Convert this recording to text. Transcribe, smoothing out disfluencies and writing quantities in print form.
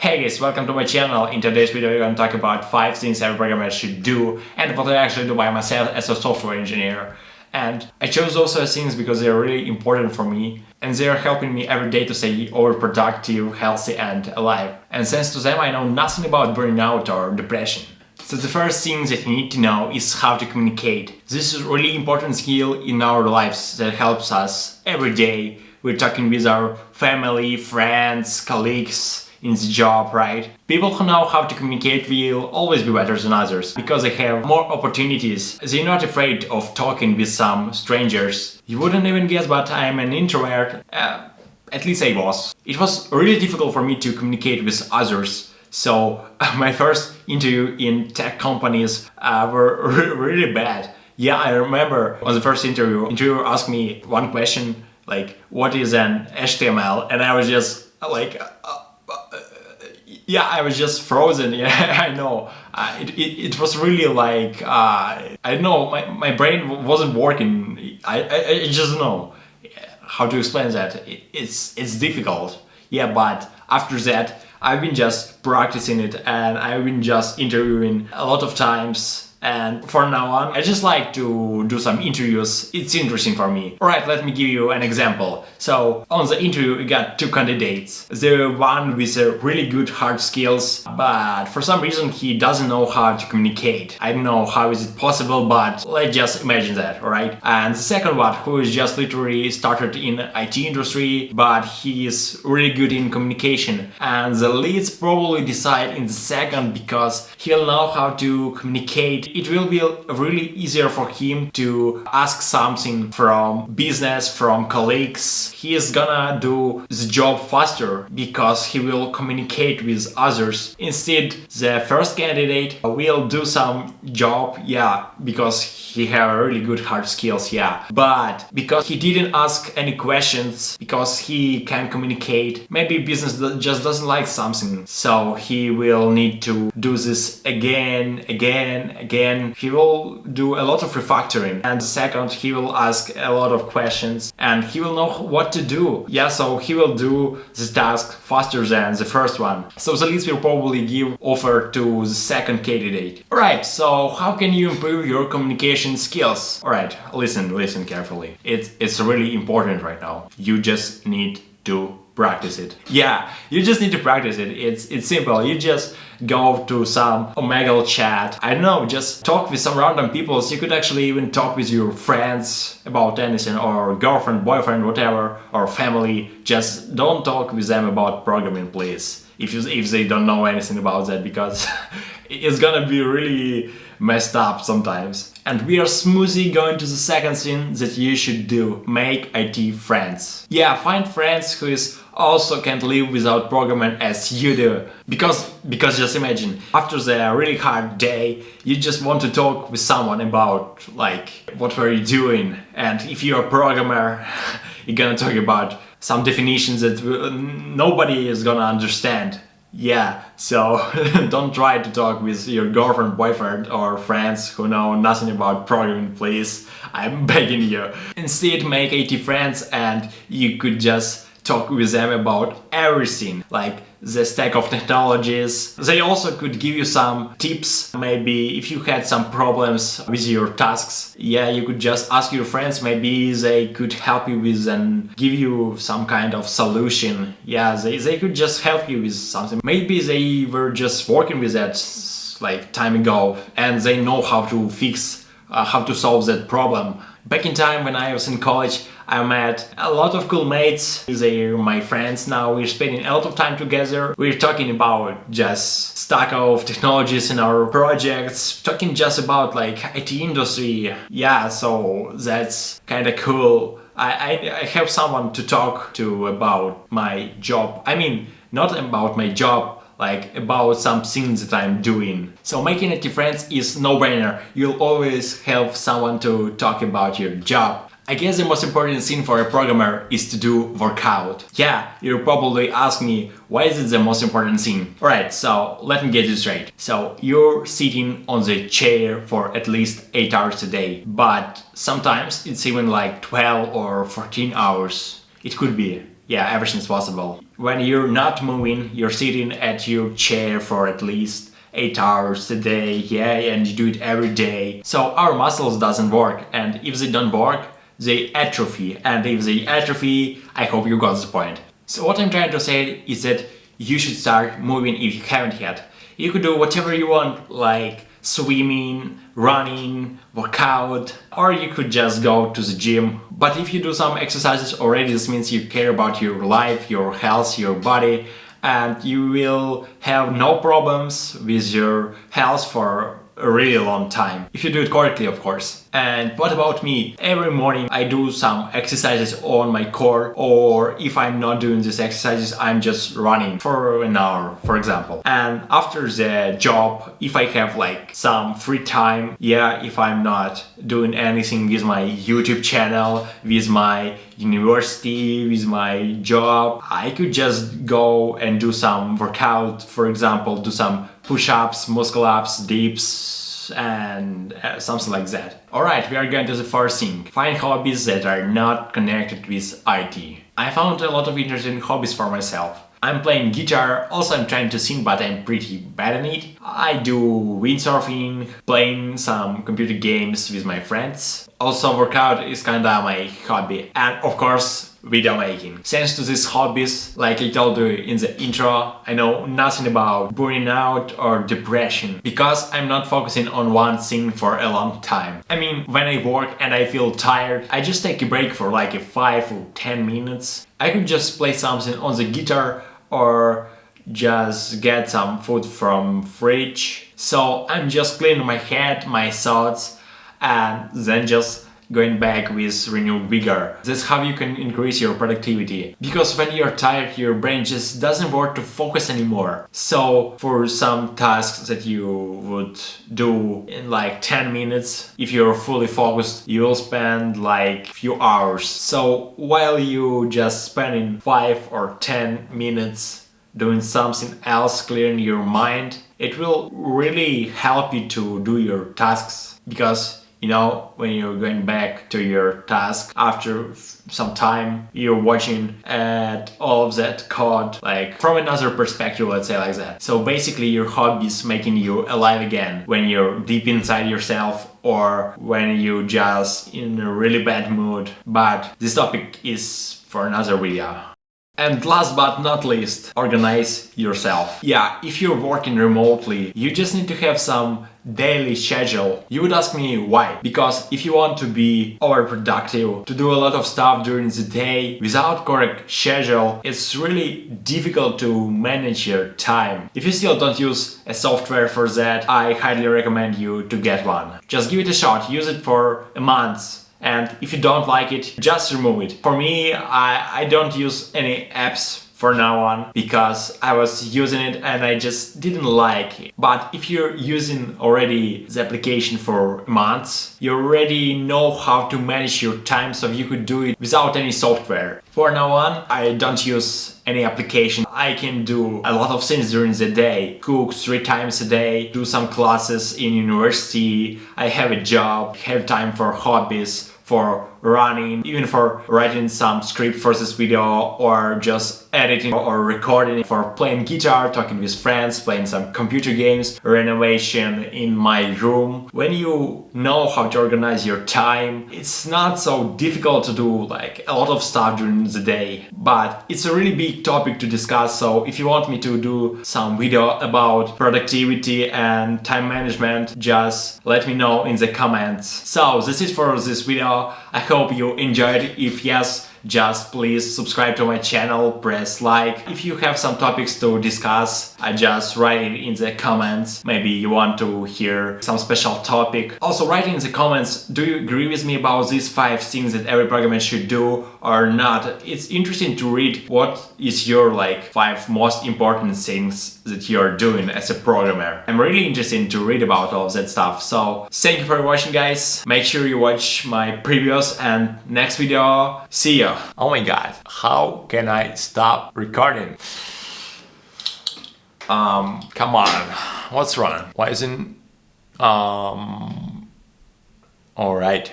Hey guys, welcome to my channel. In today's video we're going to talk about 5 things every programmer should do and what I actually do by myself as a software engineer. And I chose those things because they're really important for me and they're helping me every day to stay overproductive, healthy and alive. And thanks to them I know nothing about burnout or depression. So the first thing that you need to know is how to communicate. This is a really important skill in our lives that helps us every day. We're talking with our family, friends, colleagues in the job, right? People who know how to communicate will always be better than others because they have more opportunities. They're not afraid of talking with some strangers. You wouldn't even guess, but I'm an introvert. At least I was. It was really difficult for me to communicate with others. So my first interview in tech companies were really bad. Yeah, I remember on the first interviewer asked me one question, like, what is an HTML? And I was just like, I was just frozen. Yeah, I know. It was really like, I don't know, my brain wasn't working. I just don't know how to explain that. It's difficult. Yeah, but after that, I've been just practicing it and I've been just interviewing a lot of times. And for now on, I just like to do some interviews. It's interesting for me. Alright, let me give you an example. So, on the interview, we got 2 candidates. The one with really good hard skills, but for some reason he doesn't know how to communicate. I don't know how is it possible, but let's just imagine that, alright? And the second one, who is just literally started in IT industry, but he is really good in communication. And the leads probably decide in the second because he'll know how to communicate. It will be really easier for him to ask something from business, from colleagues. He is gonna do the job faster because he will communicate with others. Instead, the first candidate will do some job, yeah, because he have really good hard skills, yeah. But because he didn't ask any questions, because he can communicate, maybe business just doesn't like something. So he will need to do this again. He will do a lot of refactoring, and second, he will ask a lot of questions and he will know what to do. Yeah, so he will do the task faster than the first one. So the leads will probably give offer to the second candidate. Alright, so how can you improve your communication skills? Alright, listen carefully. It's really important right now. You just need to practice it. Yeah, you just need to practice it. It's simple. You just go to some Omegle chat. I don't know, just talk with some random people. So you could actually even talk with your friends about anything, or girlfriend, boyfriend, whatever, or family. Just don't talk with them about programming, please. If they don't know anything about that, because it's gonna be really messed up sometimes. And we are smoothly going to the second thing that you should do. Make IT friends. Yeah, find friends who also can't live without programming as you do. Because just imagine, after the really hard day, you just want to talk with someone about, like, what were you doing? And if you're a programmer, you're gonna talk about some definitions that nobody is gonna understand. Yeah, so don't try to talk with your girlfriend, boyfriend or friends who know nothing about programming, please. I'm begging you. Instead, make 80 friends and you could just talk with them about everything, like the stack of technologies. They also could give you some tips. Maybe if you had some problems with your tasks, yeah, you could just ask your friends. Maybe they could help you with and give you some kind of solution. Yeah, they could just help you with something. Maybe they were just working with that like time ago and they know how to fix, how to solve that problem. Back in time when I was in college, I met a lot of cool mates. They're my friends now. We're spending a lot of time together. We're talking about just stack of technologies in our projects, talking just about like IT industry. Yeah, so that's kind of cool. I have someone to talk to about my job. I mean, not about my job, like about some things that I'm doing. So making IT friends is no-brainer. You'll always have someone to talk about your job. I guess the most important thing for a programmer is to do workout. Yeah, you'll probably ask me, why is it the most important thing? Alright, so let me get this straight. So you're sitting on the chair for at least 8 hours a day, but sometimes it's even like 12 or 14 hours. It could be. yeah, everything's possible. When you're not moving, you're sitting at your chair for at least 8 hours a day, yeah, and you do it every day. So our muscles doesn't work, and if they don't work, they atrophy. And if they atrophy, I hope you got the point. So what I'm trying to say is that you should start moving if you haven't yet. You could do whatever you want, like swimming, running, workout, or you could just go to the gym. But if you do some exercises already, this means you care about your life, your health, your body, and you will have no problems with your health for a really long time. If you do it correctly, of course. And what about me? Every morning I do some exercises on my core, or if I'm not doing these exercises, I'm just running for an hour, for example. And after the job, if I have like some free time, yeah, if I'm not doing anything with my YouTube channel, with my university, with my job, I could just go and do some workout, for example, do some push-ups, muscle-ups, dips, and something like that. Alright, we are going to the first thing. Find hobbies that are not connected with IT. I found a lot of interesting hobbies for myself. I'm playing guitar, also I'm trying to sing, but I'm pretty bad at it. I do windsurfing, playing some computer games with my friends. Also workout is kinda my hobby. And of course, video making. Thanks to these hobbies, like I told you in the intro, I know nothing about burning out or depression, because I'm not focusing on one thing for a long time. I mean, when I work and I feel tired, I just take a break for like a 5 or 10 minutes. I could just play something on the guitar or just get some food from fridge. So I'm just cleaning my head, my thoughts, and then just going back with renewed vigor. That's how you can increase your productivity. Because when you're tired, your brain just doesn't want to focus anymore. So for some tasks that you would do in like 10 minutes, if you're fully focused, you will spend like few hours. So while you just spending 5 or 10 minutes doing something else, clearing your mind, it will really help you to do your tasks. Because you know, when you're going back to your task after some time, you're watching at all of that code like from another perspective, let's say like that. So basically your hobby is making you alive again when you're deep inside yourself or when you just in a really bad mood. But this topic is for another video. And last but not least, organize yourself. Yeah, if you're working remotely, you just need to have some daily schedule. You would ask me why? Because if you want to be overproductive, to do a lot of stuff during the day without correct schedule, it's really difficult to manage your time. If you still don't use a software for that, I highly recommend you to get one. Just give it a shot, use it for a month. And if you don't like it, just remove it. For me, I don't use any apps for now on because I was using it and I just didn't like it. But if you're using already the application for months, you already know how to manage your time, so you could do it without any software. For now on, I don't use any application. I can do a lot of things during the day. Cook 3 times a day, do some classes in university, I have a job, have time for hobbies, for running, even for writing some script for this video, or just editing or recording, for playing guitar, talking with friends, playing some computer games, renovation in my room. When you know how to organize your time, it's not so difficult to do like a lot of stuff during the day. But it's a really big topic to discuss, so if you want me to do some video about productivity and time management, just let me know in the comments. So this is for this video. I hope you enjoyed. If yes, just please subscribe to my channel, press like. If you have some topics to discuss, I just write it in the comments. Maybe you want to hear some special topic. Also write in the comments, do you agree with me about these 5 things that every programmer should do or not? It's interesting to read what is your like 5 most important things that you're doing as a programmer. I'm really interested to read about all of that stuff. So thank you for watching, guys. Make sure you watch my previous and next video. See ya. Oh my god, how can I stop recording? Come on, what's wrong? Why isn't alright.